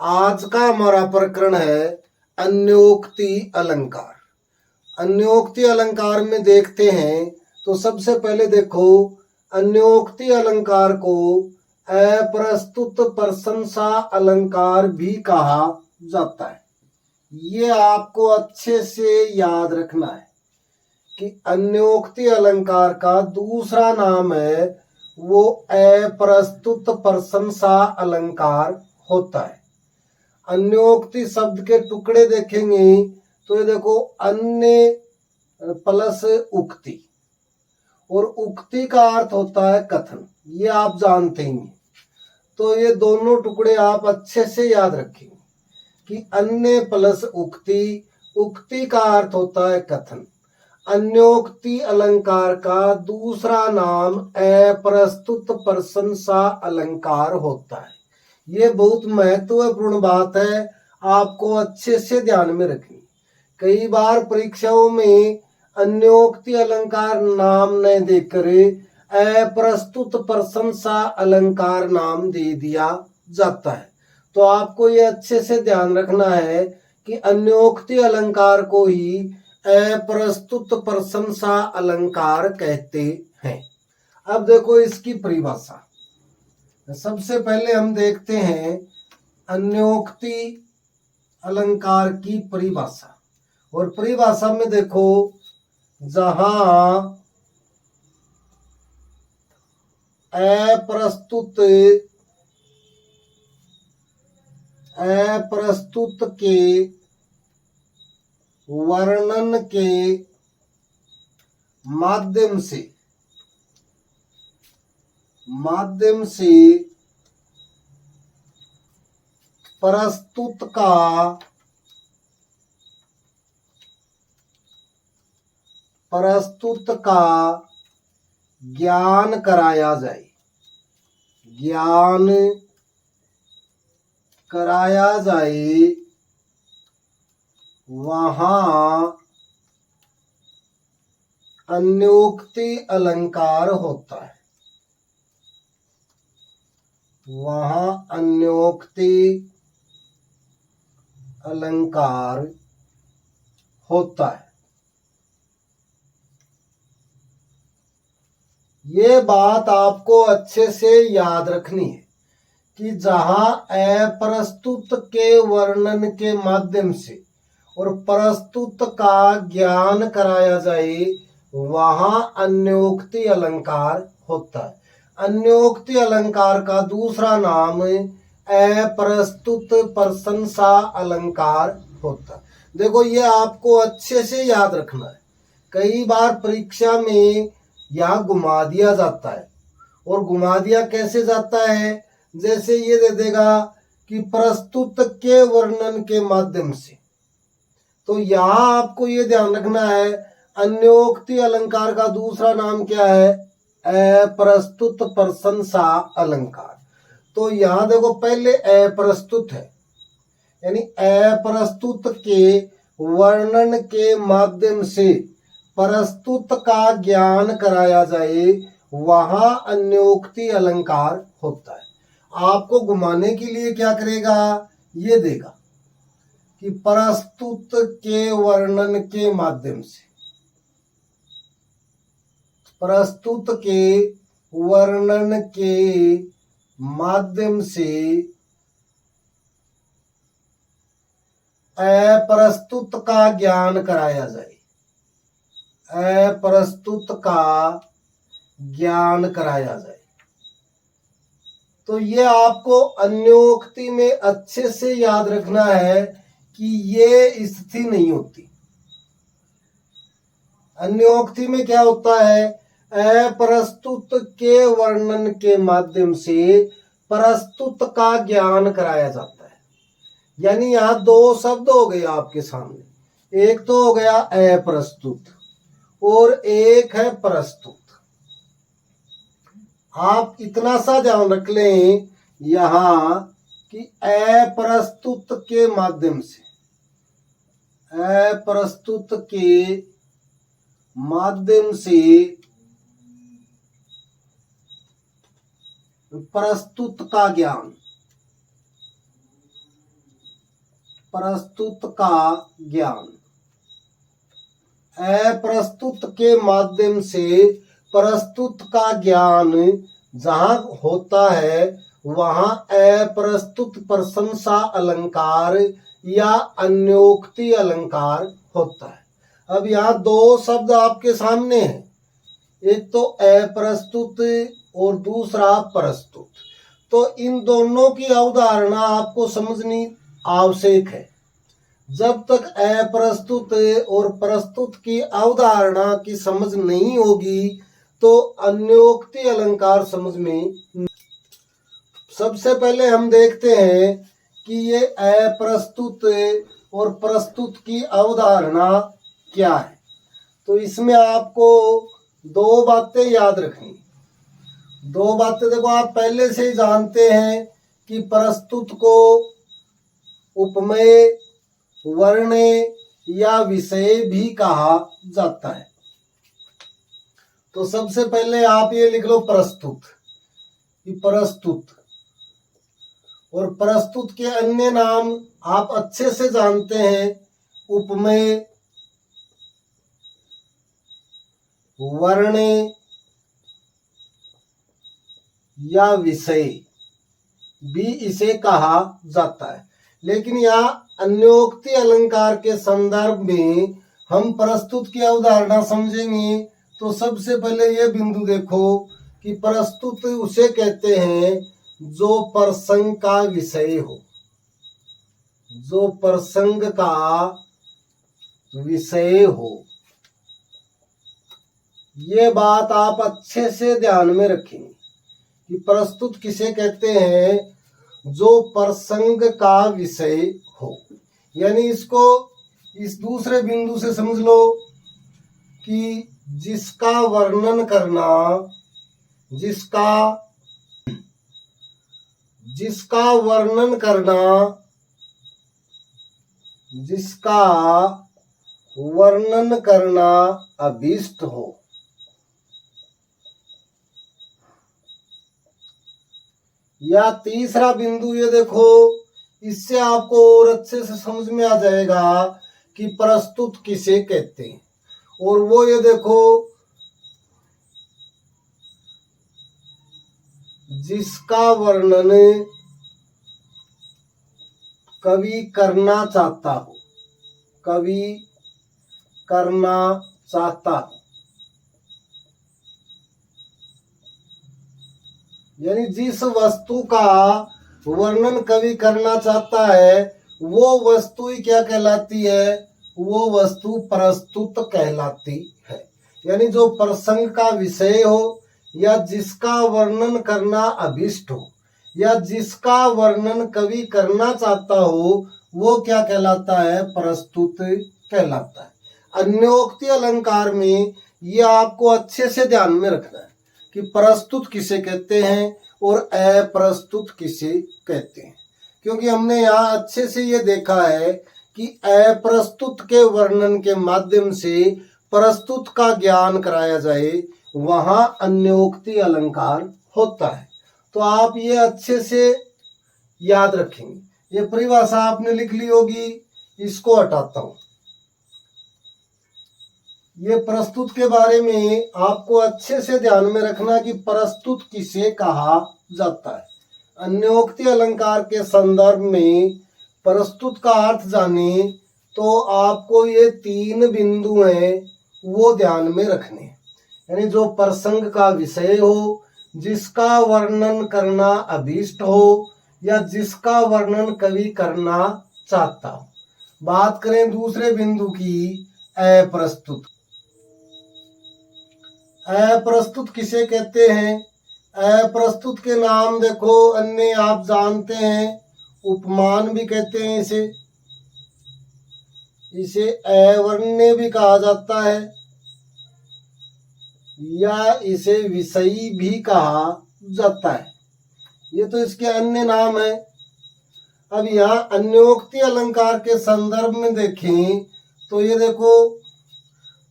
आज का हमारा प्रकरण है अन्योक्ति अलंकार। अन्योक्ति अलंकार में देखते हैं तो सबसे पहले देखो, अन्योक्ति अलंकार को अप्रस्तुत प्रशंसा अलंकार भी कहा जाता है। ये आपको अच्छे से याद रखना है कि अन्योक्ति अलंकार का दूसरा नाम है वो अप्रस्तुत प्रशंसा अलंकार होता है। अन्योक्ति शब्द के टुकड़े देखेंगे तो ये देखो, अन्य प्लस उक्ति, और उक्ति का अर्थ होता है कथन, ये आप जानते ही हैं। तो ये दोनों टुकड़े आप अच्छे से याद रखेंगे कि अन्य प्लस उक्ति, उक्ति का अर्थ होता है कथन। अन्योक्ति अलंकार का दूसरा नाम अप्रस्तुत प्रशंसा अलंकार होता है। ये बहुत महत्वपूर्ण बात है, आपको अच्छे से ध्यान में रखनी। कई बार परीक्षाओं में अन्योक्ति अलंकार नाम न देकर अप्रस्तुत प्रशंसा अलंकार नाम दे दिया जाता है। तो आपको ये अच्छे से ध्यान रखना है कि अन्योक्ति अलंकार को ही अप्रस्तुत प्रशंसा अलंकार कहते हैं। अब देखो इसकी परिभाषा। सबसे पहले हम देखते हैं अन्योक्ति अलंकार की परिभाषा। और परिभाषा में देखो, जहां अप्रस्तुत के वर्णन के माध्यम से प्रस्तुत का ज्ञान कराया जाए, वहां अन्योक्ति अलंकार होता है। वहां अन्योक्ति अलंकार होता है। ये बात आपको अच्छे से याद रखनी है कि जहां अप्रस्तुत के वर्णन के माध्यम से और प्रस्तुत का ज्ञान कराया जाए, वहां अन्योक्ति अलंकार होता है। अन्योक्ति अलंकार का दूसरा नाम अप्रस्तुत प्रशंसा अलंकार होता है। देखो, ये आपको अच्छे से याद रखना है। कई बार परीक्षा में यहाँ घुमा दिया जाता है, और घुमा दिया कैसे जाता है, जैसे ये दे देगा कि प्रस्तुत के वर्णन के माध्यम से। तो यहाँ आपको ये ध्यान रखना है, अन्योक्ति अलंकार का दूसरा नाम क्या है? अप्रस्तुत प्रशंसा अलंकार। तो यहाँ देखो, पहले अप्रस्तुत है, यानी अप्रस्तुत के वर्णन के माध्यम से प्रस्तुत का ज्ञान कराया जाए, वहां अन्योक्ति अलंकार होता है। आपको घुमाने के लिए क्या करेगा, ये देगा कि प्रस्तुत के वर्णन के माध्यम से, प्रस्तुत के वर्णन के माध्यम से अप्रस्तुत का ज्ञान कराया जाए, अप्रस्तुत का ज्ञान कराया जाए। तो ये आपको अन्योक्ति में अच्छे से याद रखना है कि ये स्थिति नहीं होती। अन्योक्ति में क्या होता है? अप्रस्तुत के वर्णन के माध्यम से प्रस्तुत का ज्ञान कराया जाता है। यानी यहाँ दो शब्द हो गए आपके सामने, एक तो हो गया अप्रस्तुत और एक है प्रस्तुत। आप इतना सा ध्यान रख लें यहाँ कि अप्रस्तुत के माध्यम से, अप्रस्तुत के माध्यम से प्रस्तुत का ज्ञान, प्रस्तुत का ज्ञान। अप्रस्तुत के माध्यम से प्रस्तुत का ज्ञान जहाँ होता है वहाँ अप्रस्तुत प्रशंसा अलंकार या अन्योक्ति अलंकार होता है। अब यहाँ दो शब्द आपके सामने हैं, एक तो अप्रस्तुत और दूसरा प्रस्तुत। तो इन दोनों की अवधारणा आपको समझनी आवश्यक है। जब तक अप्रस्तुत और प्रस्तुत की अवधारणा की समझ नहीं होगी तो अन्योक्ति अलंकार समझ में। सबसे पहले हम देखते हैं कि ये अप्रस्तुत और प्रस्तुत की अवधारणा क्या है। तो इसमें आपको दो बातें याद रखनी। दो बातें देखो, आप पहले से ही जानते हैं कि प्रस्तुत को उपमेय, वर्ण्य या विषय भी कहा जाता है। तो सबसे पहले आप ये लिख लो प्रस्तुत, प्रस्तुत। और प्रस्तुत के अन्य नाम आप अच्छे से जानते हैं, उपमेय, वर्ण्य या विषय भी इसे कहा जाता है। लेकिन यहाँ अन्योक्ति अलंकार के संदर्भ में हम प्रस्तुत की अवधारणा समझेंगे तो सबसे पहले ये बिंदु देखो कि प्रस्तुत उसे कहते हैं जो प्रसंग का विषय हो, जो प्रसंग का विषय हो। ये बात आप अच्छे से ध्यान में रखेंगे कि प्रस्तुत किसे कहते हैं, जो प्रसंग का विषय हो। यानी इसको इस दूसरे बिंदु से समझ लो कि जिसका वर्णन करना, जिसका वर्णन करना, जिसका वर्णन करना अभीष्ट हो। या तीसरा बिंदु ये देखो, इससे आपको और अच्छे से समझ में आ जाएगा कि प्रस्तुत किसे कहते हैं। और वो ये देखो, जिसका वर्णन कवि करना चाहता हो, कवि करना चाहता हो। यानी जिस वस्तु का वर्णन कवि करना चाहता है वो वस्तु ही क्या कहलाती है, वो वस्तु प्रस्तुत कहलाती है। यानी जो प्रसंग का विषय हो या जिसका वर्णन करना अभीष्ट हो या जिसका वर्णन कवि करना चाहता हो वो क्या कहलाता है, प्रस्तुत कहलाता है। अन्योक्ति अलंकार में ये आपको अच्छे से ध्यान में रखना है कि प्रस्तुत किसे कहते हैं और अप्रस्तुत किसे कहते हैं। क्योंकि हमने यहाँ अच्छे से ये देखा है कि अप्रस्तुत के वर्णन के माध्यम से प्रस्तुत का ज्ञान कराया जाए वहाँ अन्योक्ति अलंकार होता है। तो आप ये अच्छे से याद रखेंगे। ये परिभाषा आपने लिख ली होगी, इसको हटाता हूँ। ये प्रस्तुत के बारे में आपको अच्छे से ध्यान में रखना कि प्रस्तुत किसे कहा जाता है। अन्योक्ति अलंकार के संदर्भ में प्रस्तुत का अर्थ जाने तो आपको ये तीन बिंदु हैं वो ध्यान में रखने। यानी जो प्रसंग का विषय हो, जिसका वर्णन करना अभीष्ट हो या जिसका वर्णन कवि करना चाहता हो। बात करें दूसरे बिंदु की, अप्रस्तुत। अप्रस्तुत किसे कहते हैं, अप्रस्तुत के नाम देखो अन्य आप जानते हैं, उपमान भी कहते हैं इसे अवर्ण्य भी कहा जाता है या इसे विषयी भी कहा जाता है। ये तो इसके अन्य नाम है। अब यहाँ अन्योक्ति अलंकार के संदर्भ में देखें तो ये देखो,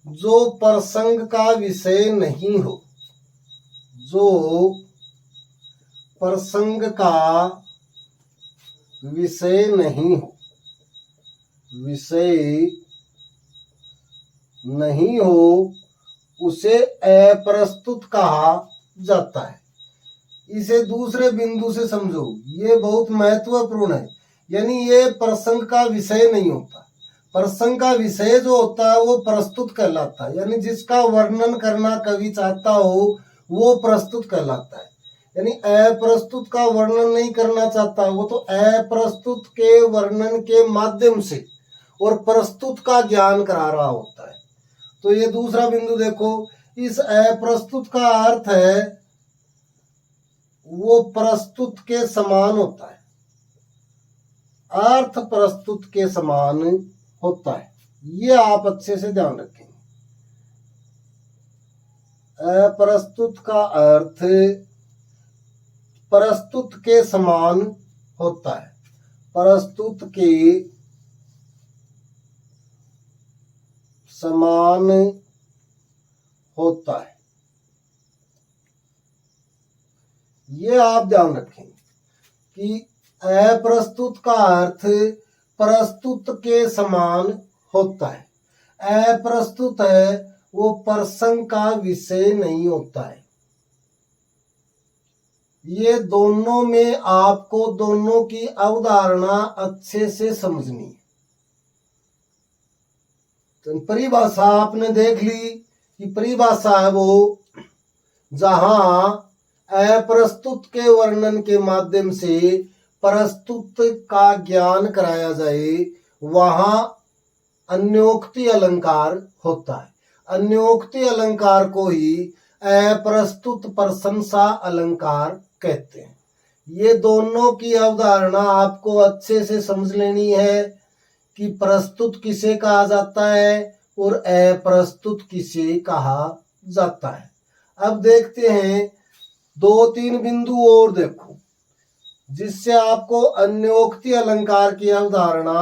जो प्रसंग का विषय नहीं हो, जो प्रसंग का विषय नहीं हो, विषय नहीं हो उसे अप्रस्तुत कहा जाता है। इसे दूसरे बिंदु से समझो, ये बहुत महत्वपूर्ण है। यानी ये प्रसंग का विषय नहीं होता। प्रसंग का विषय जो होता है वो प्रस्तुत कहलाता है, यानी जिसका वर्णन करना कवि चाहता हो वो प्रस्तुत कहलाता है। यानी अप्रस्तुत का वर्णन नहीं करना चाहता, वो तो अप्रस्तुत के वर्णन के माध्यम से और प्रस्तुत का ज्ञान करा रहा होता है। तो ये दूसरा बिंदु देखो, इस अप्रस्तुत का अर्थ है वो प्रस्तुत के समान होता है, अर्थ प्रस्तुत के समान होता है। ये आप अच्छे से ध्यान रखेंगे। अप्रस्तुत का अर्थ प्रस्तुत के समान होता है, प्रस्तुत के समान होता है। ये आप ध्यान रखें कि अप्रस्तुत का अर्थ प्रस्तुत के समान होता है। अप्रस्तुत है वो प्रसंग का विषय नहीं होता है। ये दोनों में आपको दोनों की अवधारणा अच्छे से समझनी है। तो परिभाषा आपने देख ली कि परिभाषा है वो जहां अप्रस्तुत के वर्णन के माध्यम से प्रस्तुत का ज्ञान कराया जाए, वहां अन्योक्ति अलंकार होता है। अन्योक्ति अलंकार को ही अप्रस्तुत प्रशंसा अलंकार कहते हैं। ये दोनों की अवधारणा आपको अच्छे से समझ लेनी है कि प्रस्तुत किसे कहा जाता है और अप्रस्तुत किसे कहा जाता है। अब देखते हैं दो तीन बिंदु और देखो, जिससे आपको अन्योक्ति अलंकार की अवधारणा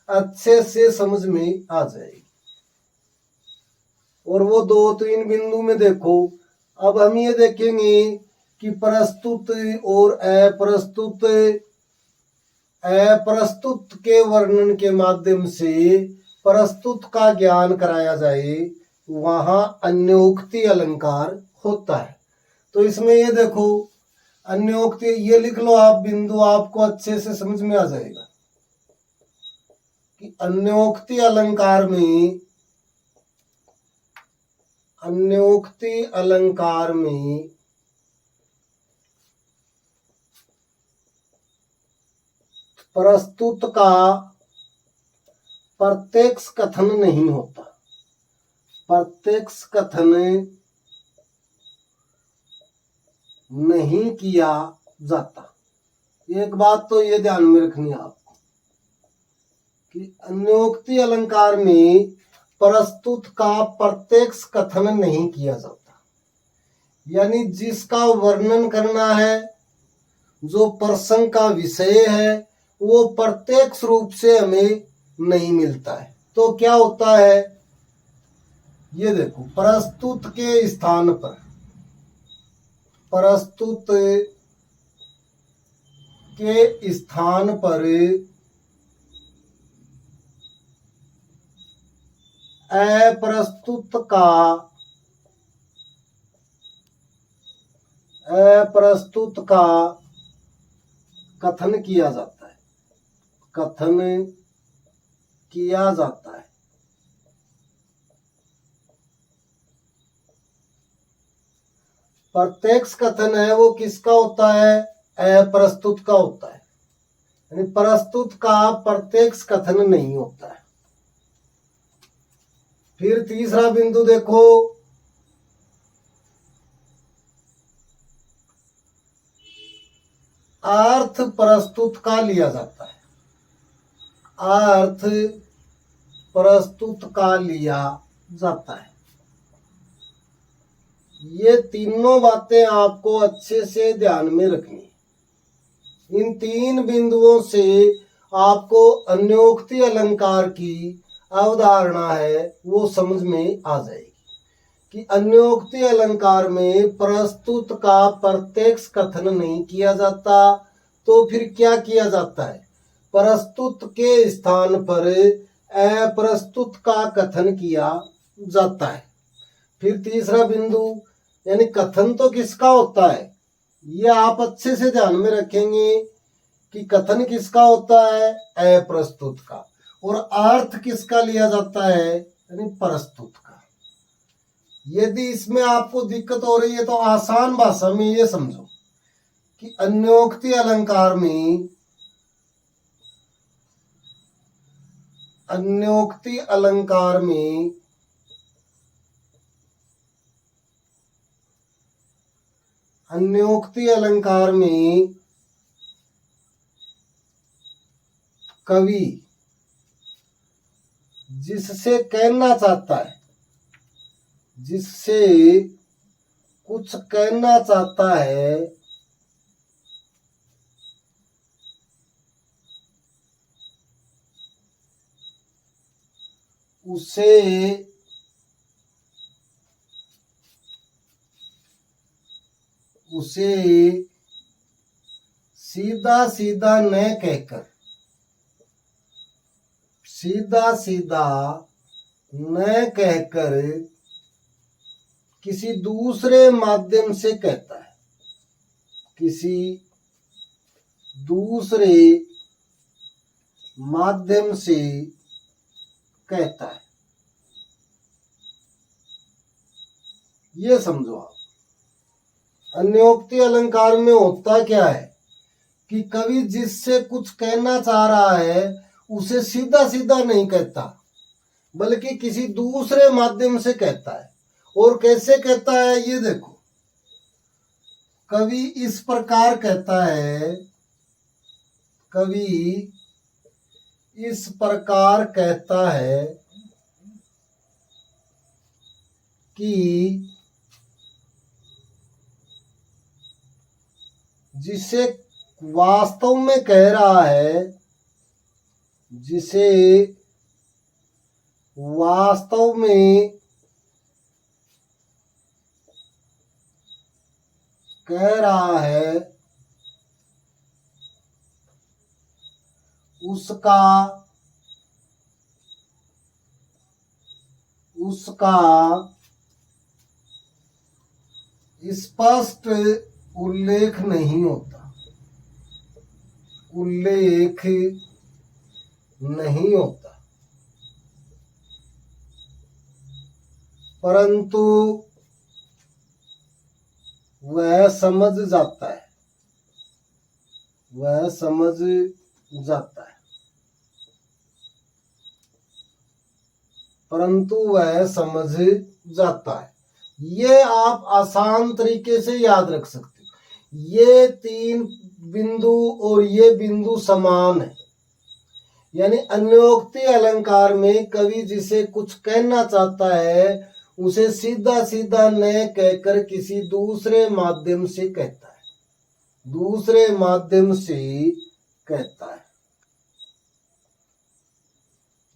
अच्छे से समझ में आ जाएगी। और वो दो तीन बिंदु में देखो, अब हम ये देखेंगे कि प्रस्तुत और अप्रस्तुत, अप्रस्तुत के वर्णन के माध्यम से प्रस्तुत का ज्ञान कराया जाए, वहां अन्योक्ति अलंकार होता है। तो इसमें ये देखो अन्योक्ति, ये लिख लो आप बिंदु, आपको अच्छे से समझ में आ जाएगा कि अन्योक्ति अलंकार में, अन्योक्ति अलंकार में प्रस्तुत का प्रत्यक्ष कथन नहीं होता। प्रत्यक्ष कथन नहीं किया जाता। एक बात तो ये ध्यान में रखनी है आपको कि अन्योक्ति अलंकार में प्रस्तुत का प्रत्यक्ष कथन नहीं किया जाता। यानी जिसका वर्णन करना है, जो प्रसंग का विषय है, वो प्रत्यक्ष रूप से हमें नहीं मिलता है। तो क्या होता है, ये देखो, प्रस्तुत के स्थान पर, प्रस्तुत के स्थान पर अप्रस्तुत का कथन किया जाता है, कथन किया जाता है। प्रत्यक्ष कथन है वो किसका होता है, अप्रस्तुत का होता है। यानी प्रस्तुत का प्रत्यक्ष कथन नहीं होता है। फिर तीसरा बिंदु देखो, अर्थ प्रस्तुत का लिया जाता है। अर्थ प्रस्तुत का लिया जाता है। ये तीनों बातें आपको अच्छे से ध्यान में रखनी है। इन तीन बिंदुओं से आपको अन्योक्ति अलंकार की अवधारणा है वो समझ में आ जाएगी कि अन्योक्ति अलंकार में प्रस्तुत का प्रत्यक्ष कथन नहीं किया जाता। तो फिर क्या किया जाता है, प्रस्तुत के स्थान पर अप्रस्तुत का कथन किया जाता है। फिर तीसरा बिंदु, यानी कथन तो किसका होता है, ये आप अच्छे से ध्यान में रखेंगे कि कथन किसका होता है, अप्रस्तुत का, और अर्थ किसका लिया जाता है, यानी प्रस्तुत का। यदि इसमें आपको दिक्कत हो रही है तो आसान भाषा में ये समझो कि अन्योक्ति अलंकार में अन्योक्ति अलंकार में अन्योक्ति अलंकार में कवि जिससे कहना चाहता है, जिससे कुछ कहना चाहता है, उसे सीधा सीधा न कहकर, सीधा सीधा न कहकर किसी दूसरे माध्यम से कहता है, किसी दूसरे माध्यम से कहता है। ये समझो आप, अन्योक्ति अलंकार में होता क्या है कि कवि जिससे कुछ कहना चाह रहा है उसे सीधा सीधा नहीं कहता, बल्कि किसी दूसरे माध्यम से कहता है। और कैसे कहता है ये देखो, कवि इस प्रकार कहता है, कवि इस प्रकार कहता है कि जिसे वास्तव में कह रहा है, जिसे वास्तव में कह रहा है उसका स्पष्ट उल्लेख नहीं होता, उल्लेख नहीं होता, परंतु वह समझ जाता है, वह समझ जाता है, परंतु वह समझ जाता है। ये आप आसान तरीके से याद रख सकते हो। ये तीन बिंदु और ये बिंदु समान है, यानी अन्योक्ति अलंकार में कवि जिसे कुछ कहना चाहता है उसे सीधा सीधा न कहकर किसी दूसरे माध्यम से कहता है, दूसरे माध्यम से कहता है।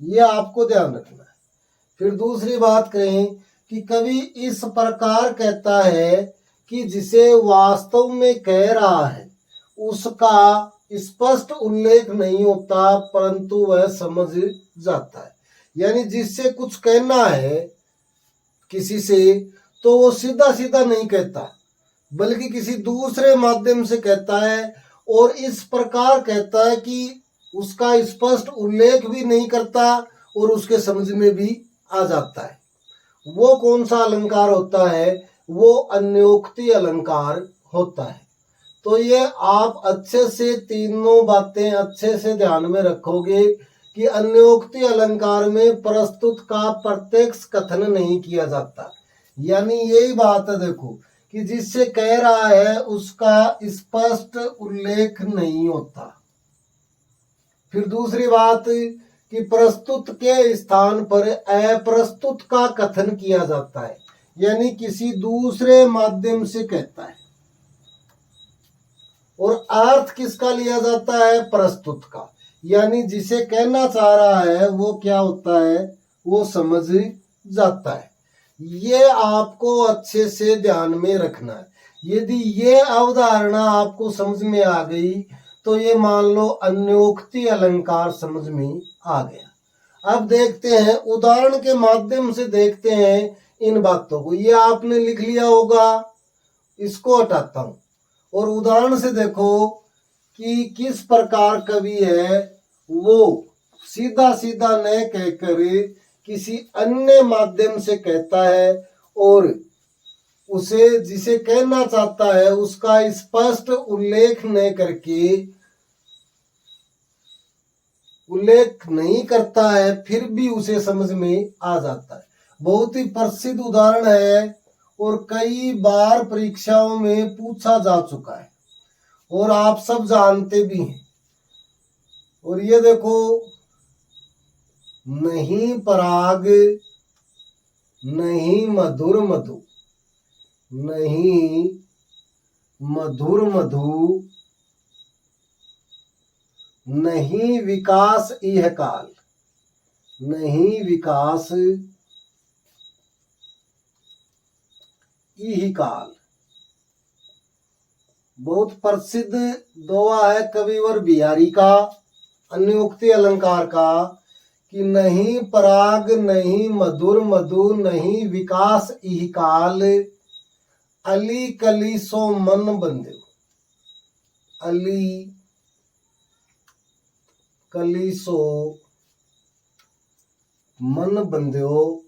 ये आपको ध्यान रखना है। फिर दूसरी बात करें कि कवि इस प्रकार कहता है कि जिसे वास्तव में कह रहा है उसका स्पष्ट उल्लेख नहीं होता, परंतु वह समझ जाता है। यानी जिससे कुछ कहना है किसी से, तो वो सीधा सीधा नहीं कहता, बल्कि किसी दूसरे माध्यम से कहता है, और इस प्रकार कहता है कि उसका स्पष्ट उल्लेख भी नहीं करता और उसके समझ में भी आ जाता है। वो कौन सा अलंकार होता है, वो अन्योक्ति अलंकार होता है। तो ये आप अच्छे से तीनों बातें अच्छे से ध्यान में रखोगे कि अन्योक्ति अलंकार में प्रस्तुत का प्रत्यक्ष कथन नहीं किया जाता। यानी यही बात है, देखो कि जिससे कह रहा है उसका स्पष्ट उल्लेख नहीं होता। फिर दूसरी बात कि प्रस्तुत के स्थान पर अप्रस्तुत का कथन किया जाता है, यानी किसी दूसरे माध्यम से कहता है। और अर्थ किसका लिया जाता है, प्रस्तुत का, यानी जिसे कहना चाह रहा है वो क्या होता है, वो समझ जाता है। ये आपको अच्छे से ध्यान में रखना है। यदि ये अवधारणा आपको समझ में आ गई तो ये मान लो अन्योक्ति अलंकार समझ में आ गया। अब देखते हैं, उदाहरण के माध्यम से देखते हैं इन बातों को। ये आपने लिख लिया होगा, इसको हटाता हूं और उदाहरण से देखो कि किस प्रकार कवि है वो सीधा सीधा न कहकर किसी अन्य माध्यम से कहता है और उसे जिसे कहना चाहता है उसका स्पष्ट उल्लेख न करके उल्लेख नहीं करता है, फिर भी उसे समझ में आ जाता है। बहुत ही प्रसिद्ध उदाहरण है और कई बार परीक्षाओं में पूछा जा चुका है और आप सब जानते भी हैं। और ये देखो, नहीं पराग नहीं मधुर मधु, नहीं मधुर मधु, नहीं विकास इह काल, नहीं विकास इह काल। बहुत प्रसिद्ध दोहा है कविवर बिहारी का, अन्योक्ति अलंकार का, कि नहीं पराग नहीं मधुर मधु, नहीं विकास इह काल, अली कली सो मन बंधु, अली कली सो मन बंध्यो,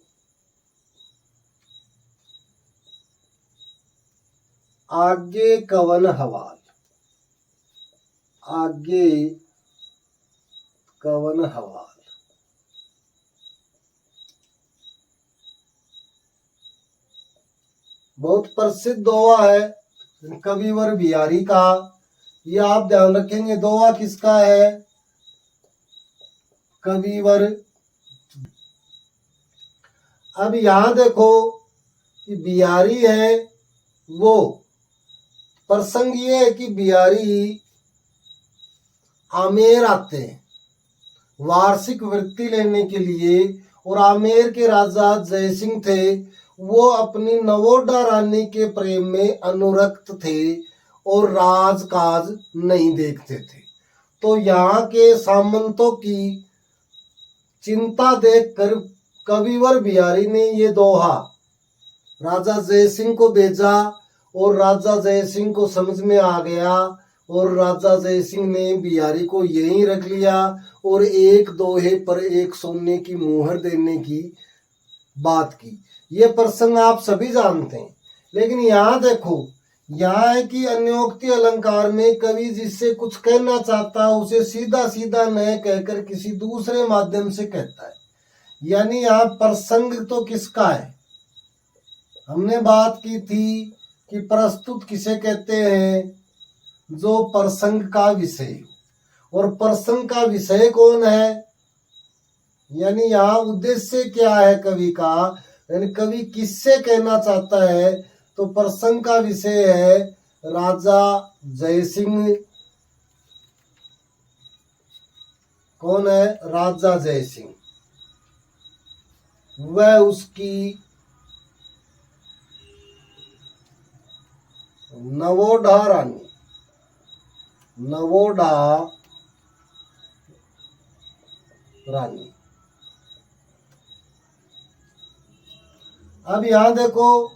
आगे कवन हवाल, आगे कवन हवाल। बहुत प्रसिद्ध दोहा है कविवर बिहारी का, ये आप ध्यान रखेंगे। दोहा किसका है? कविवर। अब यहां देखो कि बिहारी है, वो प्रसंग ये है कि बिहारी आमेर आते हैं वार्षिक वृत्ति लेने के लिए, और आमेर के राजा जयसिंह थे, वो अपनी नवोढ़ा रानी के प्रेम में अनुरक्त थे और राजकाज नहीं देखते थे। तो यहाँ के सामंतों की चिंता देखकर कविवर बिहारी ने ये दोहा राजा जयसिंह को भेजा और राजा जयसिंह को समझ में आ गया और राजा जयसिंह ने बिहारी को यहीं रख लिया और एक दोहे पर एक सोने की मुहर देने की बात की। ये प्रसंग आप सभी जानते हैं। लेकिन यहाँ देखो, यहाँ है कि अन्योक्ति अलंकार में कवि जिससे कुछ कहना चाहता है उसे सीधा सीधा न कहकर किसी दूसरे माध्यम से कहता है। यानी यहाँ प्रसंग तो किसका है? हमने बात की थी कि प्रस्तुत किसे कहते हैं? जो प्रसंग का विषय। और प्रसंग का विषय कौन है? यानी यहाँ उद्देश्य क्या है कवि का, यानी कवि किससे कहना चाहता है? तो प्रसंग का विषय है राजा जयसिंह। कौन है? राजा जयसिंह। वह उसकी नवोढ़ा रानी, नवोढ़ा रानी। अब यहां देखो,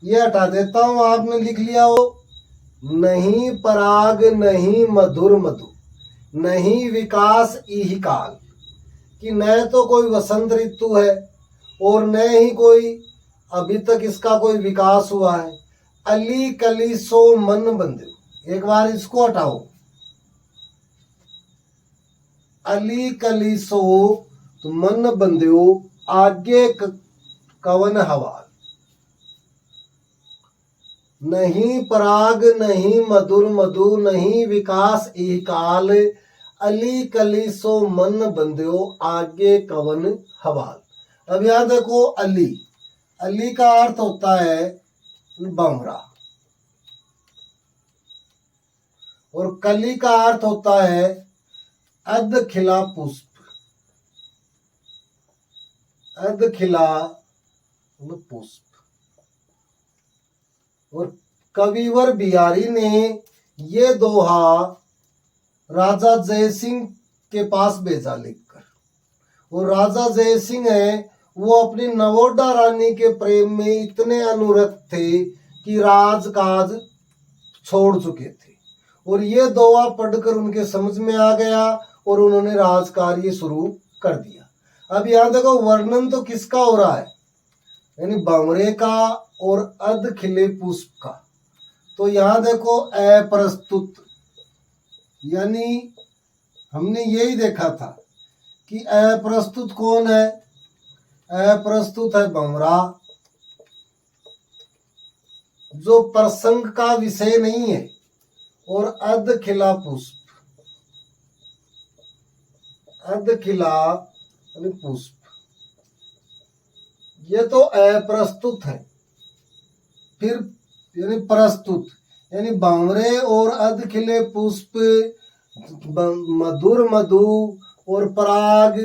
ये हटा देता हूं, आपने लिख लिया हो, नहीं पराग नहीं मधुर मधु, नहीं विकास इह काल, कि न तो कोई वसंत ऋतु है और न ही कोई अभी तक इसका कोई विकास हुआ है। अली कली सो मन बंधु, एक बार इसको हटाओ, अली कली सो तो मन बंध्यो, आगे कवन हवाल। नहीं पराग नहीं मधुर मधु, नहीं विकास इह काल, अली कली सो मन बंध्यो, आगे कवन हवाल। अब यहां देखो, अली, अली का अर्थ होता है भंवरा और कली का अर्थ होता है अर्ध खिला पुष्प, अर्ध खिला पुष्प। और कविवर बिहारी ने ये दोहा राजा जयसिंह के पास भेजा लिखकर, और राजा जय सिंह है वो अपनी नवोडा रानी के प्रेम में इतने अनुरक्त थे कि राजकाज छोड़ चुके थे, और ये दोहा पढ़कर उनके समझ में आ गया और उन्होंने राजकार्य शुरू कर दिया। अब यहाँ देखो वर्णन तो किसका हो रहा है, यानी भंवरे का और अध खिले पुष्प का। तो यहाँ देखो अप्रस्तुत, यानी हमने यही देखा था कि अप्रस्तुत कौन है, अप्रस्तुत है भंवरा, जो प्रसंग का विषय नहीं है, और अध खिला पुष्प, अध खिला यानी पुष्प, ये तो अप्रस्तुत है। फिर यानी प्रस्तुत, यानी भंवरे और अध खिले पुष्प, मधुर मधु और पराग,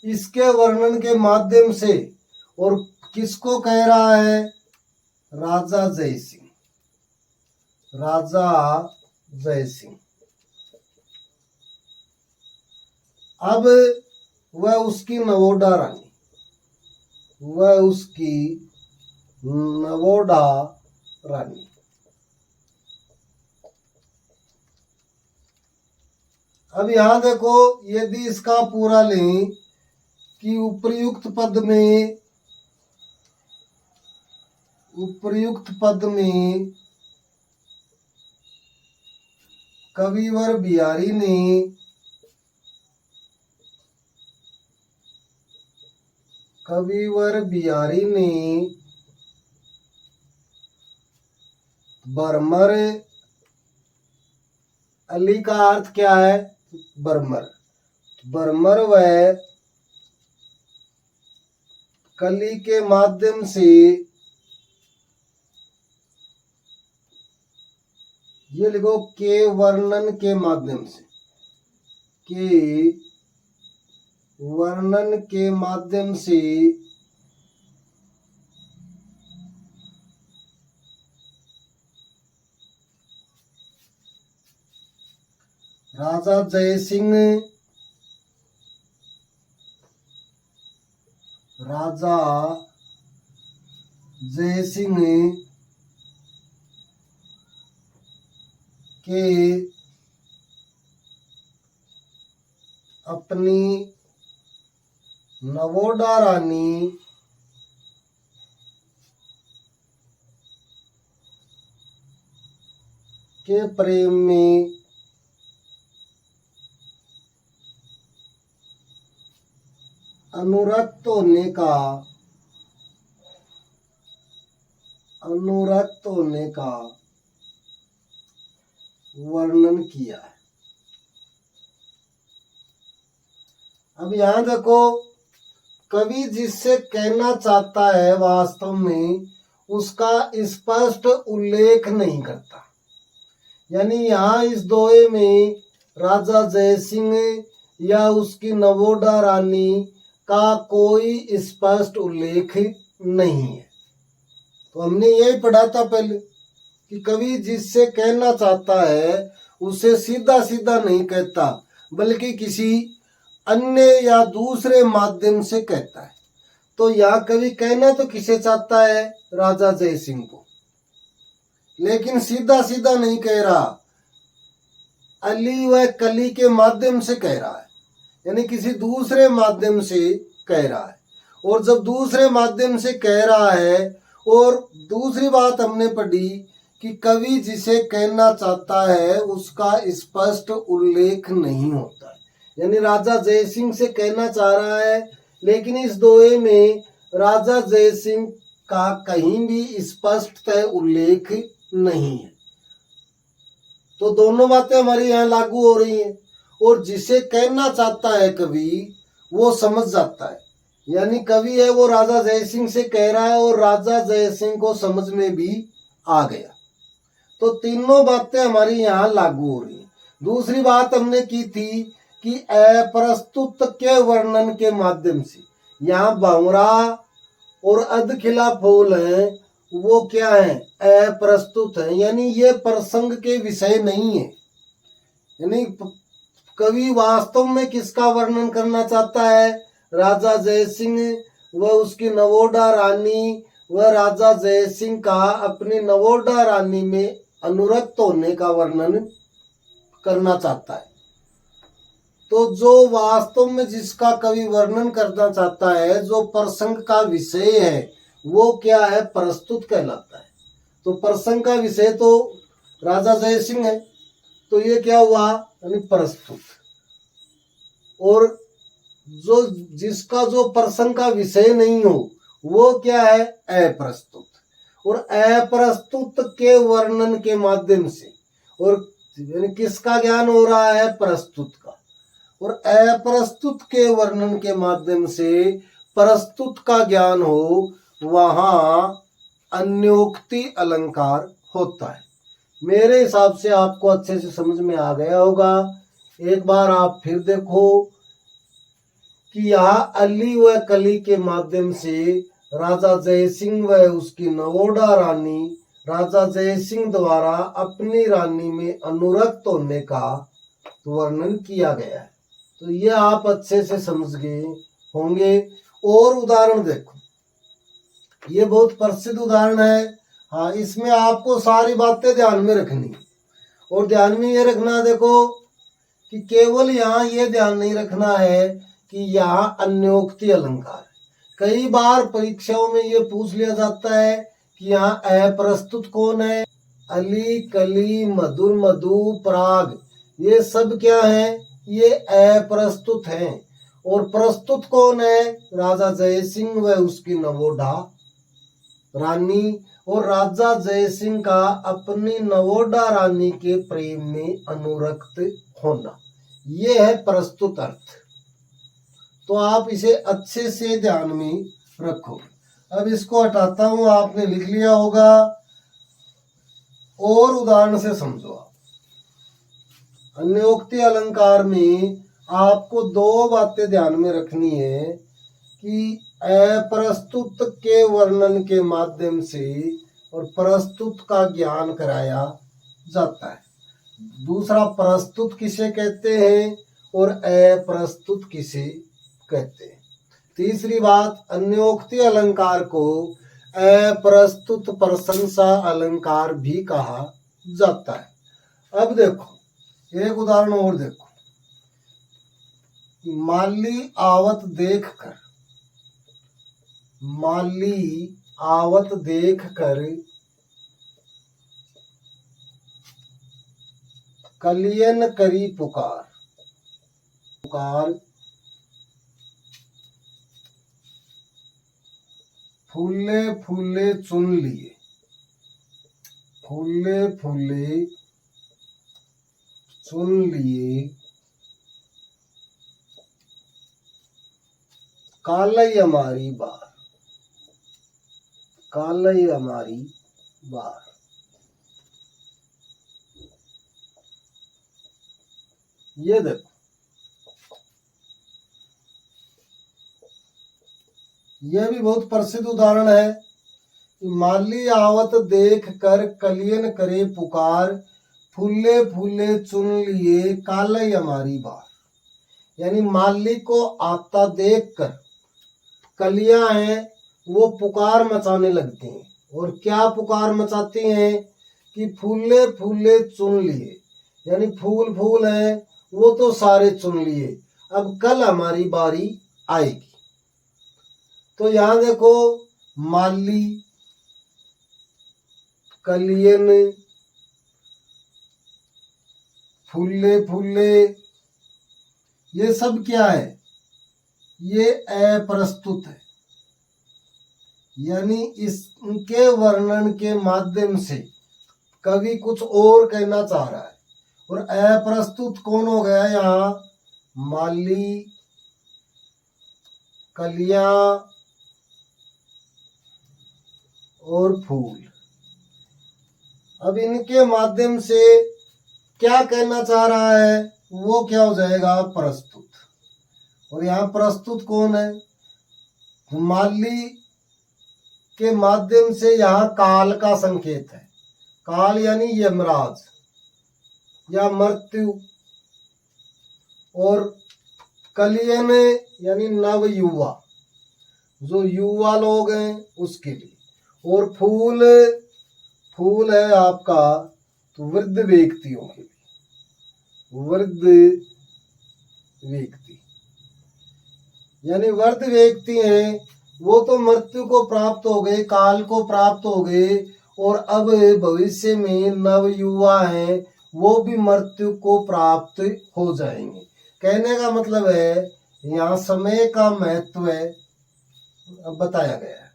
इसके वर्णन के माध्यम से, और किसको कह रहा है, राजा जय सिंह, राजा जय सिंह। अब वह उसकी नवोडा रानी, वह उसकी नवोडा रानी। अब यहां देखो, यदि इसका पूरा लें कि उपर्युक्त पद में कविवर बिहारी ने बरमर, अली का अर्थ क्या है, बरमर, बरमर व कली के माध्यम से, ये लिखो के वर्णन के माध्यम से, के वर्णन के माध्यम से राजा जय सिंह के अपनी नवोडा रानी के प्रेम में अनुरक्त होने का वर्णन किया है। अब यहां देखो, कवि जिससे कहना चाहता है वास्तव में उसका स्पष्ट उल्लेख नहीं करता, यानी यहाँ इस दोहे में राजा जय सिंह या उसकी नवोडा रानी का कोई स्पष्ट उल्लेख नहीं है। तो हमने यही पढ़ा था पहले कि कवि जिससे कहना चाहता है उसे सीधा सीधा नहीं कहता, बल्कि किसी अन्य या दूसरे माध्यम से कहता है। तो यहाँ कवि कहना तो किसे चाहता है, राजा जय सिंह को, लेकिन सीधा सीधा नहीं कह रहा, अली व कली के माध्यम से कह रहा है, यानी किसी दूसरे माध्यम से कह रहा है। और जब दूसरे माध्यम से कह रहा है, और दूसरी बात हमने पढ़ी कि कवि जिसे कहना चाहता है उसका स्पष्ट उल्लेख नहीं होता है, यानी राजा जय सिंह से कहना चाह रहा है, लेकिन इस दोहे में राजा जय सिंह का कहीं भी स्पष्ट उल्लेख नहीं है। तो दोनों बातें हमारे यहाँ लागू हो रही हैं, और जिसे कहना चाहता है कवि वो समझ जाता है, यानी कवि है वो राजा जय सिंह से कह रहा है और राजा जय सिंह को समझ में भी आ गया। तो तीनों बातें हमारी यहाँ लागू हो रही हैं। दूसरी बात हमने की थी कि अप्रस्तुत के वर्णन के माध्यम से, यहाँ भंवरा और अधखिला फूल है वो क्या है, अप्रस्तुत है, यानी ये प्रसंग के विषय नहीं है। यानी कवि वास्तव में किसका वर्णन करना चाहता है, राजा जयसिंह व उसकी नवोढ़ा रानी व राजा जयसिंह का अपनी नवोढ़ा रानी में अनुरक्त होने का वर्णन करना चाहता है। तो जो वास्तव में जिसका कवि वर्णन करना चाहता है, जो प्रसंग का विषय है, वो क्या है? प्रस्तुत कहलाता है। तो प्रसंग का विषय तो राजा जयसिंह है, तो ये क्या हुआ? यानी प्रस्तुत। और जो जिसका जो प्रसंग का विषय नहीं हो वो क्या है? अप्रस्तुत। और अप्रस्तुत के वर्णन के माध्यम से, और यानी किसका ज्ञान हो रहा है? प्रस्तुत का। और अप्रस्तुत के वर्णन के माध्यम से प्रस्तुत का ज्ञान हो, वहां अन्योक्ति अलंकार होता है। मेरे हिसाब से आपको अच्छे से समझ में आ गया होगा। एक बार आप फिर देखो कि यहाँ अली व कली के माध्यम से राजा जयसिंह व उसकी नवोढ़ा रानी राजा जयसिंह द्वारा अपनी रानी में अनुरक्त होने का वर्णन किया गया है। तो ये आप अच्छे से समझ गए होंगे। और उदाहरण देखो, ये बहुत प्रसिद्ध उदाहरण है। हाँ, इसमें आपको सारी बातें ध्यान में रखनी है। और ध्यान में ये रखना, देखो कि केवल यहाँ ये ध्यान नहीं रखना है कि यहाँ अन्योक्ति अलंकार। कई बार परीक्षाओं में ये पूछ लिया जाता है कि यहाँ अप्रस्तुत कौन है? अली, कली, मधुर, मधु, पराग, ये सब क्या है? ये अप्रस्तुत हैं। और प्रस्तुत कौन है? राजा जयसिंह व उसकी नवोढ़ा रानी, और राजा जयसिंह का अपनी नवोढ़ा रानी के प्रेम में अनुरक्त होना, ये है प्रस्तुत अर्थ। तो आप इसे अच्छे से ध्यान में रखो। अब इसको हटाता हूं, आपने लिख लिया होगा। और उदाहरण से समझो आप। अन्योक्ति अलंकार में आपको दो बातें ध्यान में रखनी है कि अप्रस्तुत के वर्णन के माध्यम से और प्रस्तुत का ज्ञान कराया जाता है। दूसरा, प्रस्तुत किसे कहते हैं और अप्रस्तुत किसे कहते हैं। तीसरी बात, अन्योक्ति अलंकार को अप्रस्तुत प्रशंसा अलंकार भी कहा जाता है। अब देखो एक उदाहरण और देखो। माली आवत देखकर, माली आवत देखकर कलियन करी पुकार, पुकार फूले फूले चुन लिए, फूले फूले चुन लिए, कालई हमारी बार, कालई हमारी बार। ये देखो, यह भी बहुत प्रसिद्ध उदाहरण है। माली आवत देख कर कलियन करे पुकार, फूले फूले चुन लिए कालई हमारी बार। यानी माली को आता देख कर कलियां हैं वो पुकार मचाने लगती हैं। और क्या पुकार मचाती हैं? कि फूले फूले चुन लिए, यानी फूल फूल हैं वो तो सारे चुन लिए, अब कल हमारी बारी आएगी। तो यहां देखो, माली, कलियन, फूले फूले, ये सब क्या है? ये अप्रस्तुत है। यानी इसके वर्णन के माध्यम से कवि कुछ और कहना चाह रहा है। और अप्रस्तुत कौन हो गया यहाँ? माली, कलियां और फूल। अब इनके माध्यम से क्या कहना चाह रहा है? वो क्या हो जाएगा? प्रस्तुत। और यहाँ प्रस्तुत कौन है? माली के माध्यम से यहाँ काल का संकेत है। काल यानी यमराज या मृत्यु। और कलियन यानी नव युवा, जो युवा लोग हैं उसके लिए। और फूल, फूल है आपका तो वृद्ध व्यक्तियों के लिए, वृद्ध व्यक्ति यानी वृद्ध व्यक्ति हैं, वो तो मृत्यु को प्राप्त हो गए, काल को प्राप्त हो गए, और अब भविष्य में नव युवा हैं, वो भी मृत्यु को प्राप्त हो जाएंगे। कहने का मतलब है यहाँ समय का महत्व है बताया गया है,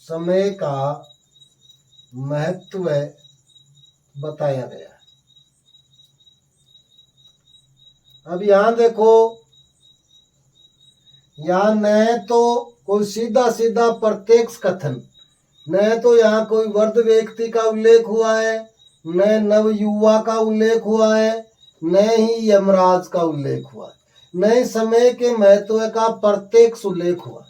समय का महत्व बताया गया है। अब यहाँ देखो, यहाँ न तो कोई सीधा सीधा प्रत्यक्ष कथन, न तो यहाँ कोई वृद्ध व्यक्ति का उल्लेख हुआ है, न नव युवा का उल्लेख हुआ है, न ही यमराज का उल्लेख हुआ है, न ही समय के महत्व का प्रत्यक्ष उल्लेख हुआ।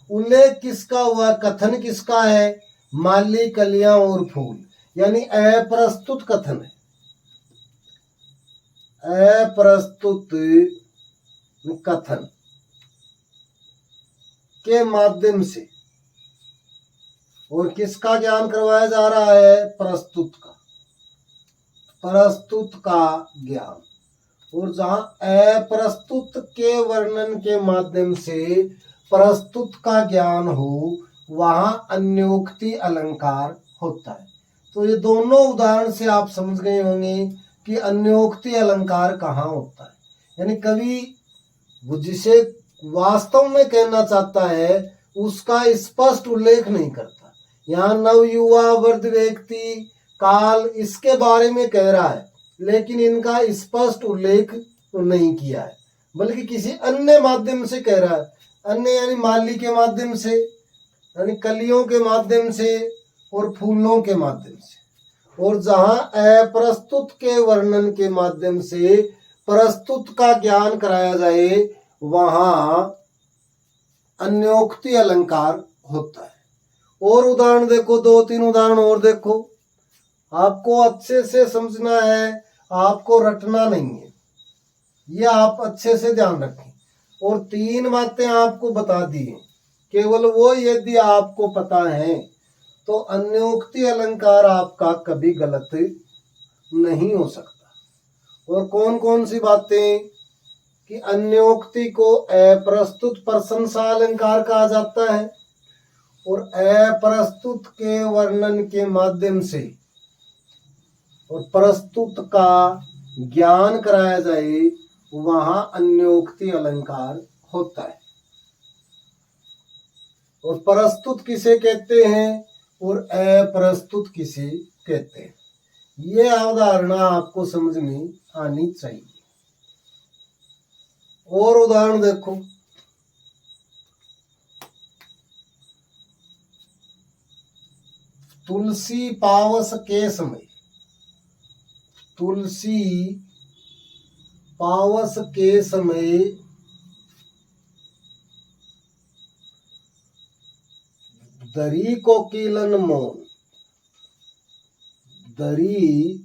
उल्लेख किसका हुआ, कथन किसका है, माली, कलियां और फूल, यानी अप्रस्तुत कथन है, अप्रस्तुत कथन के माध्यम से। और किसका ज्ञान करवाया जा रहा है, प्रस्तुत का, प्रस्तुत का ज्ञान। और जहां अप्रस्तुत के वर्णन के माध्यम से प्रस्तुत का ज्ञान हो, वहां अन्योक्ति अलंकार होता है। तो ये दोनों उदाहरण से आप समझ गए होंगे कि अन्योक्ति अलंकार कहाँ होता है। यानी कवि जिसे वास्तव में कहना चाहता है उसका स्पष्ट उल्लेख नहीं करता। यहाँ नव युवा, वृद्ध व्यक्ति, काल, इसके बारे में कह रहा है, लेकिन इनका स्पष्ट उल्लेख नहीं किया है, बल्कि किसी अन्य माध्यम से कह रहा है। अन्य यानी माली के माध्यम से, यानी कलियों के माध्यम से और फूलों के माध्यम से। और जहां अप्रस्तुत के वर्णन के माध्यम से प्रस्तुत का ज्ञान कराया जाए, वहां अन्योक्ति अलंकार होता है। और उदाहरण देखो, 2-3 उदाहरण और देखो, आपको अच्छे से समझना है, आपको रटना नहीं है, ये आप अच्छे से ध्यान रखें। और 3 बातें आपको बता दी हैं, केवल वो यदि आपको पता है तो अन्योक्ति अलंकार आपका कभी गलत नहीं हो सकता। और कौन कौन सी बातें, कि अन्योक्ति को अप्रस्तुत प्रशंसा अलंकार कहा जाता है, और अप्रस्तुत के वर्णन के माध्यम से और प्रस्तुत का ज्ञान कराया जाए, वहां अन्योक्ति अलंकार होता है। और प्रस्तुत किसे कहते हैं और अप्रस्तुत किसे कहते हैं, ये अवधारणा आपको समझ में आनी चाहिए। और उदाहरण देखो, तुलसी पावस के समय, तुलसी पावस के समय दरी कोकिलन मौन, दरी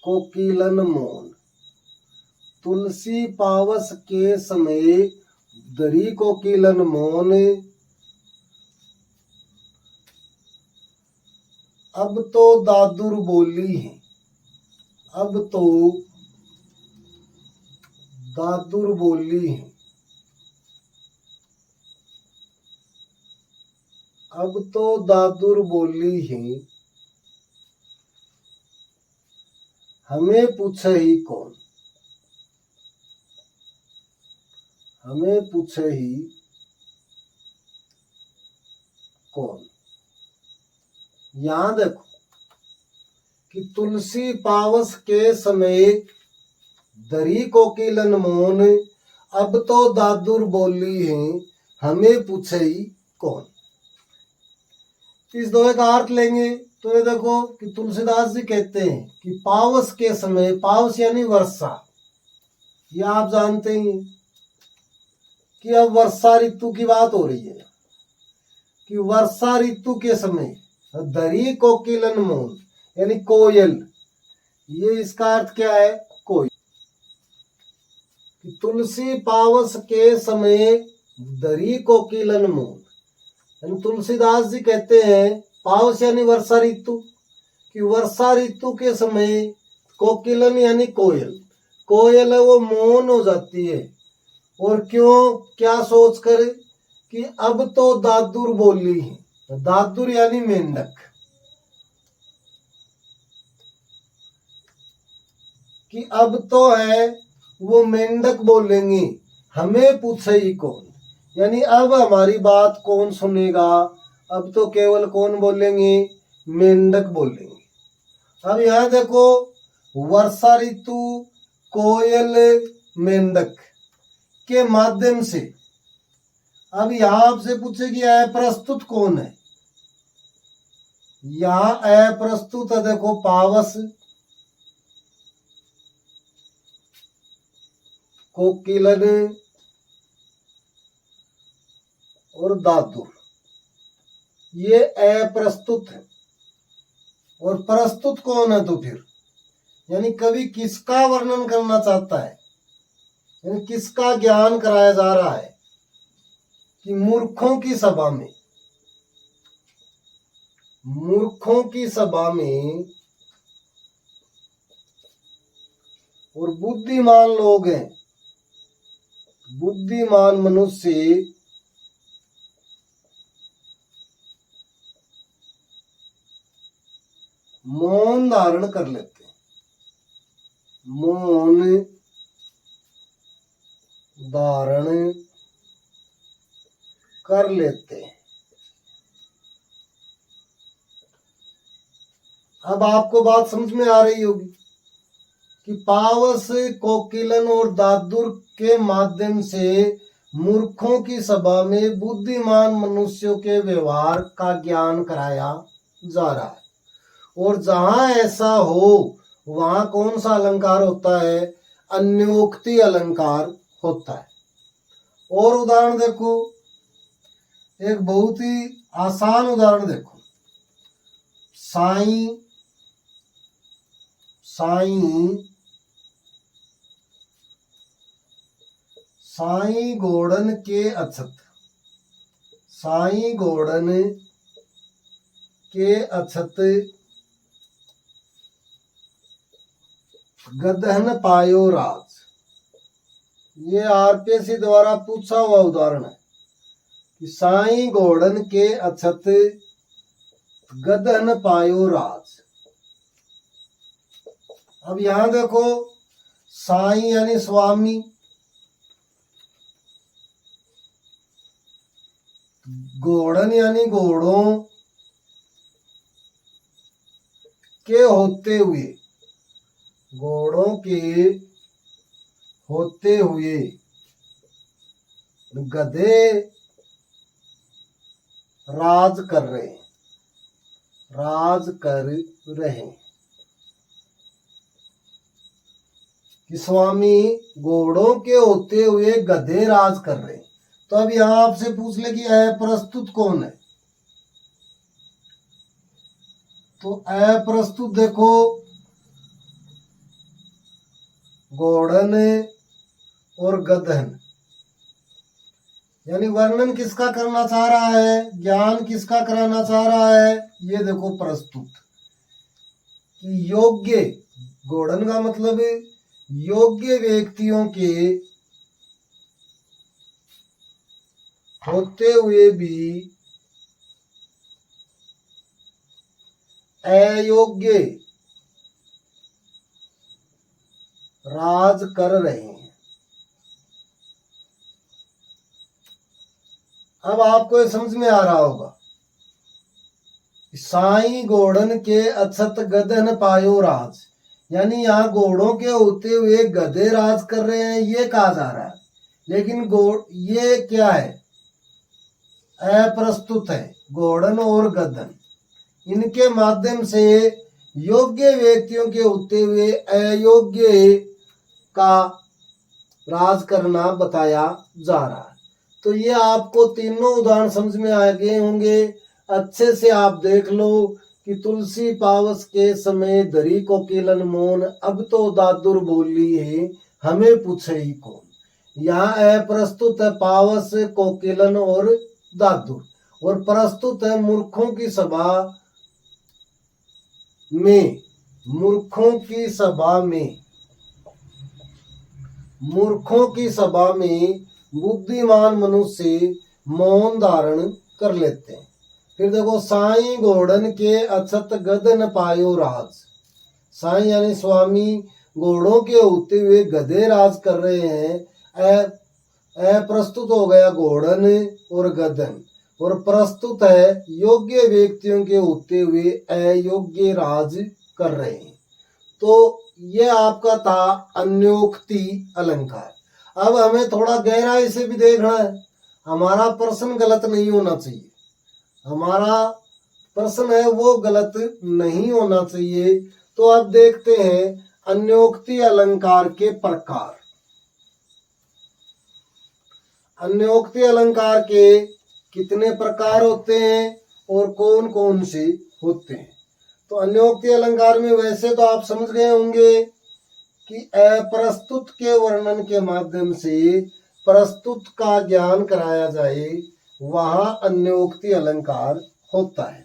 कोकिलन मौन। तुलसी पावस के समय दरी कोकिलन मौन। अब तो दादुर बोली है, अब तो दादुर बोली है, अब तो दादुर बोली है, हमें पूछे ही कौन, हमें पूछे ही कौन। यहां देखो कि तुलसी पावस के समय दरी कोकिलन मौन, अब तो दादुर बोली है, हमें पूछे ही कौन। इस दोहे का अर्थ लेंगे तो ये देखो कि तुलसीदास जी कहते हैं कि पावस के समय, पावस यानी वर्षा, ये आप जानते हैं कि अब वर्षा ऋतु की बात हो रही है, कि वर्षा ऋतु के समय दरी कोकिलन मौन यानी कोयल, ये इसका अर्थ क्या है, कोयल। तुलसी पावस के समय दरी कोकिलन मौन। तुलसीदास जी कहते हैं पावस यानी वर्षा ऋतु, कि वर्षा ऋतु के समय कोकिलन यानी कोयल, कोयल है वो मौन हो जाती है। और क्यों, क्या सोचकर कि अब तो दादुर बोली है। दादुर यानी मेंढक, कि अब तो है वो मेंढक बोलेंगी, हमें पूछे ही कौन, यानी अब हमारी बात कौन सुनेगा, अब तो केवल कौन बोलेंगे, मेंढक बोलेंगे। अब यहाँ देखो वर्षा ऋतु, कोयल, मेंढक के माध्यम से। अब यहाँ आपसे पूछे कि अप्रस्तुत कौन है, यहाँ अप्रस्तुत है देखो पावस, कोकिलन और दादुर, ये अप्रस्तुत है। और प्रस्तुत कौन है तो फिर, यानी कवि किसका वर्णन करना चाहता है, यानी किसका ज्ञान कराया जा रहा है, कि मूर्खों की सभा में, मूर्खों की सभा में और बुद्धिमान लोग हैं, बुद्धिमान मनुष्य मौन धारण कर लेते हैं, मौन धारण कर लेते हैं। अब आपको बात समझ में आ रही होगी कि पावस, कोकिलन और दादुर के माध्यम से मूर्खों की सभा में बुद्धिमान मनुष्यों के व्यवहार का ज्ञान कराया जा रहा है। और जहां ऐसा हो वहां कौन सा अलंकार होता है, अन्योक्ति अलंकार होता है। और उदाहरण देखो, एक बहुत ही आसान उदाहरण देखो, साईं, साईं, साईं घोड़न के अछत, साईं घोड़न के अछत गदहन पायो राज। ये आरपीएससी द्वारा पूछा हुआ उदाहरण है कि साईं घोड़न के अछत गदहन पायो राज। अब यहां देखो साईं यानी स्वामी, घोड़न यानी घोड़ों के होते हुए, घोड़ों के होते हुए गधे राज कर रहे, राज कर रहे, कि स्वामी घोड़ों के होते हुए गधे राज कर रहे। तो अब यहां आपसे पूछ ले कि अप्रस्तुत कौन है, तो अप्रस्तुत देखो घोड़न और गदहन, यानी वर्णन किसका करना चाह रहा है, ज्ञान किसका कराना चाह रहा है, ये देखो प्रस्तुत, कि योग्य, घोड़न का मतलब योग्य व्यक्तियों के होते हुए भी अयोग्य राज कर रहे हैं। अब आपको ये समझ में आ रहा होगा, साईं घोड़न के अछत गदहन पायो राज, यानी यहाँ घोड़ों के होते हुए गधे राज कर रहे हैं ये कहा जा रहा है। लेकिन ये क्या है, अप्रस्तुत है, घोड़न और गदहन, इनके माध्यम से योग्य व्यक्तियों के होते हुए अयोग्य का राज करना बताया जा रहा है। तो ये आपको तीनों उदाहरण समझ में आ गए होंगे। अच्छे से आप देख लो कि तुलसी पावस के समय दरी कोकिलन मौन, अब तो दादुर बोली है, हमें पूछे ही कौन। यहाँ अप्रस्तुत है पावस, कोकिलन और दादुर, और प्रस्तुत है मूर्खों की सभा में। मूर्खों की सभा में, मूर्खों की सभा में बुद्धिमान मनुष्य मौन धारण कर लेते हैं। फिर देखो, साईं घोड़न के अछत गद न पायो राज। साईं यानी स्वामी घोड़ों के होते हुए गधे राज कर रहे हैं। अप्रस्तुत हो गया घोड़न और गधन, और प्रस्तुत है योग्य व्यक्तियों के होते हुए अयोग्य राज कर रहे हैं। तो ये आपका था अन्योक्ति अलंकार। अब हमें थोड़ा गहराई से भी देखना है, हमारा प्रश्न गलत नहीं होना चाहिए। हमारा प्रश्न है वो गलत नहीं होना चाहिए। तो अब देखते हैं अन्योक्ति अलंकार के प्रकार। अन्योक्ति अलंकार के कितने प्रकार होते हैं और कौन कौन से होते हैं? तो अन्योक्ति अलंकार में वैसे तो आप समझ गए होंगे कि अप्रस्तुत के वर्णन के माध्यम से प्रस्तुत का ज्ञान कराया जाए, वहां अन्योक्ति अलंकार होता है।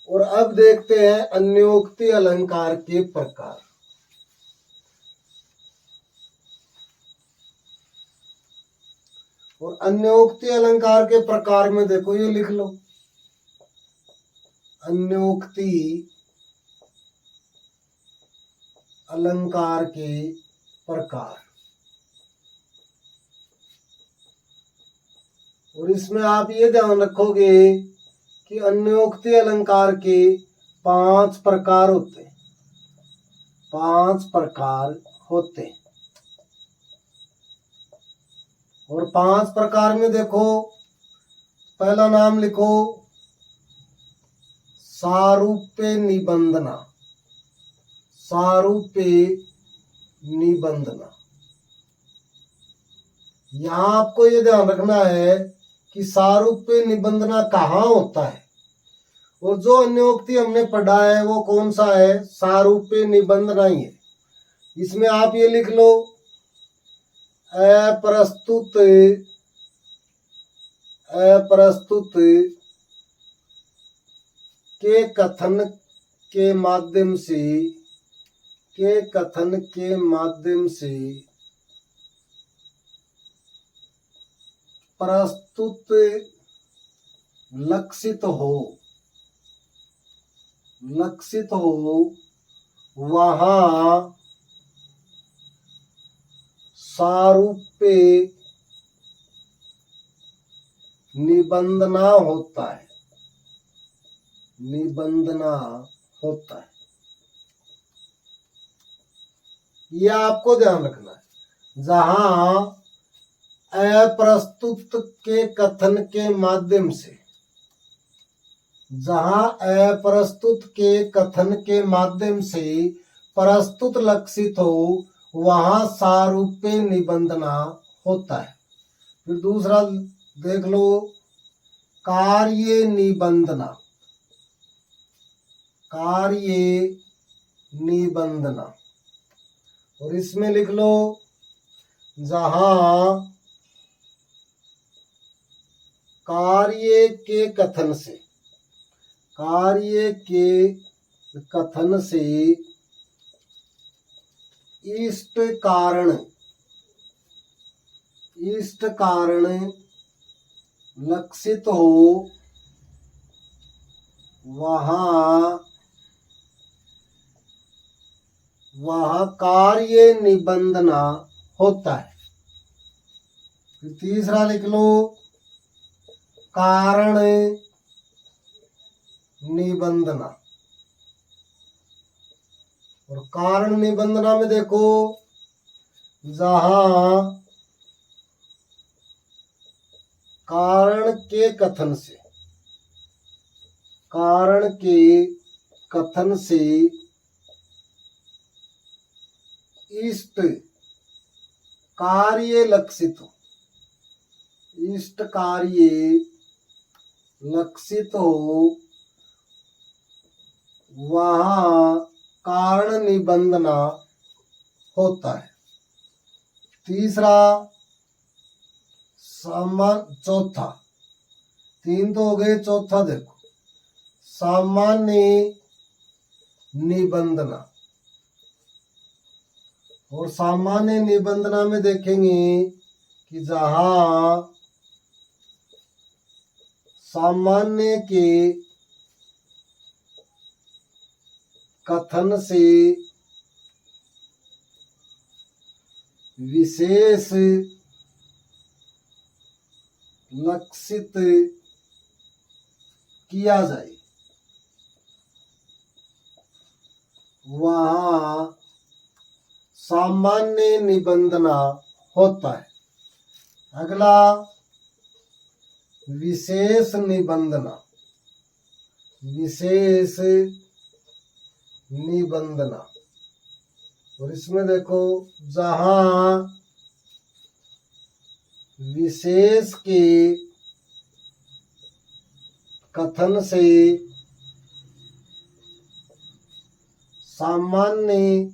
और अब देखते हैं अन्योक्ति अलंकार के प्रकार। और अन्योक्ति अलंकार के प्रकार में देखो, ये लिख लो, अन्योक्ति अलंकार के प्रकार। और इसमें आप ये ध्यान रखोगे कि अन्योक्ति अलंकार के 5 प्रकार होते हैं। 5 प्रकार होते हैं। और 5 प्रकार में देखो, पहला नाम लिखो सारूप्य निबंधना। सारूप्य निबंधना। यहां आपको ये ध्यान रखना है कि सारूप्य निबंधना कहाँ होता है, और जो अन्योक्ति हमने पढ़ा है वो कौन सा है? सारूप्य निबंधना ही है। इसमें आप ये लिख लो, अप्रस्तुत के कथन के माध्यम से प्रस्तुत लक्षित हो वहां सारूप्य निबंधना होता है। निबंधना होता है, यह आपको ध्यान रखना है। जहां अप्रस्तुत के कथन के माध्यम से, जहां अप्रस्तुत के कथन के माध्यम से प्रस्तुत लक्षित हो वहां सारूप्य निबंधना होता है। फिर दूसरा देख लो, कार्य निबंधना। कार्य निबंधना, और इसमें लिख लो, जहां कार्य के कथन से इष्ट कारण लक्षित हो वहां कार्य निबंधना होता है। फिर तीसरा लिख लो, कारण निबंधना। और कारण निबंधना में देखो, जहां कारण के कथन से इष्ट कार्य लक्षित हो वहां कारण निबंधना होता है। तीसरा चौथा, 3 तो हो गए, चौथा देखो सामान्य निबंधना। और सामान्य निबंधना में देखेंगे कि जहां सामान्य के कथन से विशेष लक्षित किया जाए वहां सामान्य निबंधना होता है। अगला विशेष निबंधना। विशेष निबंधना, और इसमें देखो जहां विशेष के कथन से सामान्य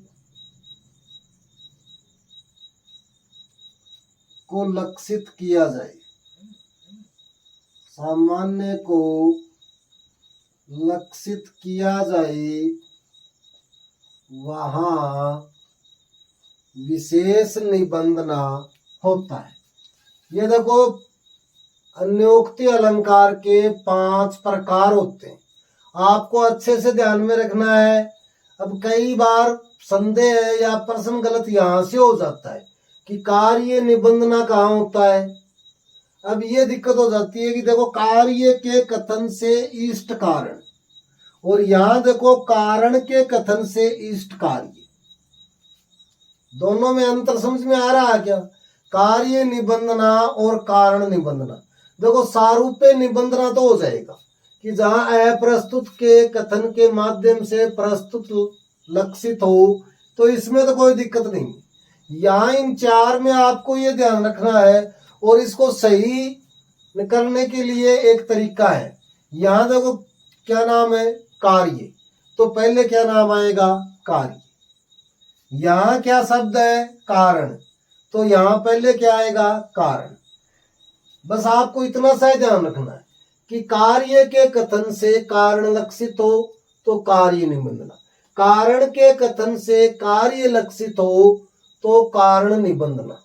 को लक्षित किया जाए, सामान्य को लक्षित किया जाए वहां विशेष निबंधना होता है। ये देखो अन्योक्ति अलंकार के 5 प्रकार होते हैं, आपको अच्छे से ध्यान में रखना है। अब कई बार संदेह है या प्रश्न गलत यहां से हो जाता है कि कार्य निबंधना कहाँ होता है। अब ये दिक्कत हो जाती है कि देखो कार्य के कथन से इष्ट कारण, और यहां देखो कारण के कथन से इष्ट कार्य, दोनों में अंतर समझ में आ रहा है क्या? कार्य निबंधना और कारण निबंधना। देखो सारूप्य निबंधना तो हो जाएगा कि जहां अप्रस्तुत के कथन के माध्यम से प्रस्तुत लक्षित हो, तो इसमें तो कोई दिक्कत नहीं। यहाँ इन 4 में आपको ये ध्यान रखना है, और इसको सही करने के लिए एक तरीका है। यहाँ देखो क्या नाम है? कार्य, तो पहले क्या नाम आएगा? कार्य। यहाँ क्या शब्द है? कारण, तो यहाँ पहले क्या आएगा? कारण। बस आपको इतना सा ध्यान रखना है कि कार्य के कथन से कारण लक्षित हो तो कार्य निबंधना, कारण के कथन से कार्य लक्षित हो तो कारण निबंधना,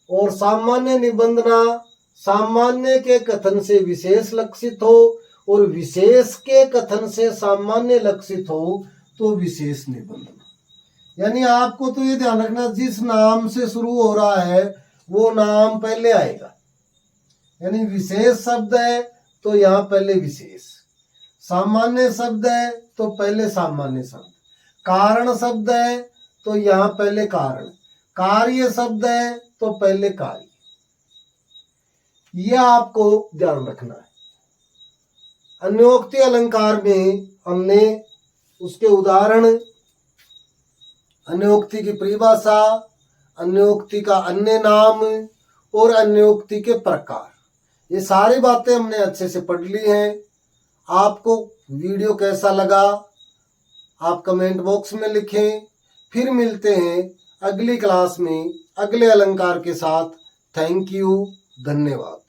और सामान्य निबंधना सामान्य के कथन से विशेष लक्षित हो और विशेष के कथन से सामान्य लक्षित हो तो विशेष निबंधना। यानी आपको तो ये ध्यान रखना, जिस नाम से शुरू हो रहा है वो नाम पहले आएगा। यानी विशेष शब्द है तो यहाँ पहले विशेष, सामान्य शब्द है तो पहले सामान्य शब्द, कारण शब्द है तो यहाँ पहले कारण, कार्य शब्द है तो पहले कार्य। यह आपको ध्यान रखना है। अन्योक्ति अलंकार में हमने उसके उदाहरण, अन्योक्ति की परिभाषा, अन्योक्ति का अन्य नाम और अन्योक्ति के प्रकार, ये सारी बातें हमने अच्छे से पढ़ ली हैं। आपको वीडियो कैसा लगा आप कमेंट बॉक्स में लिखें। फिर मिलते हैं अगली क्लास में अगले अलंकार के साथ। थैंक यू, धन्यवाद।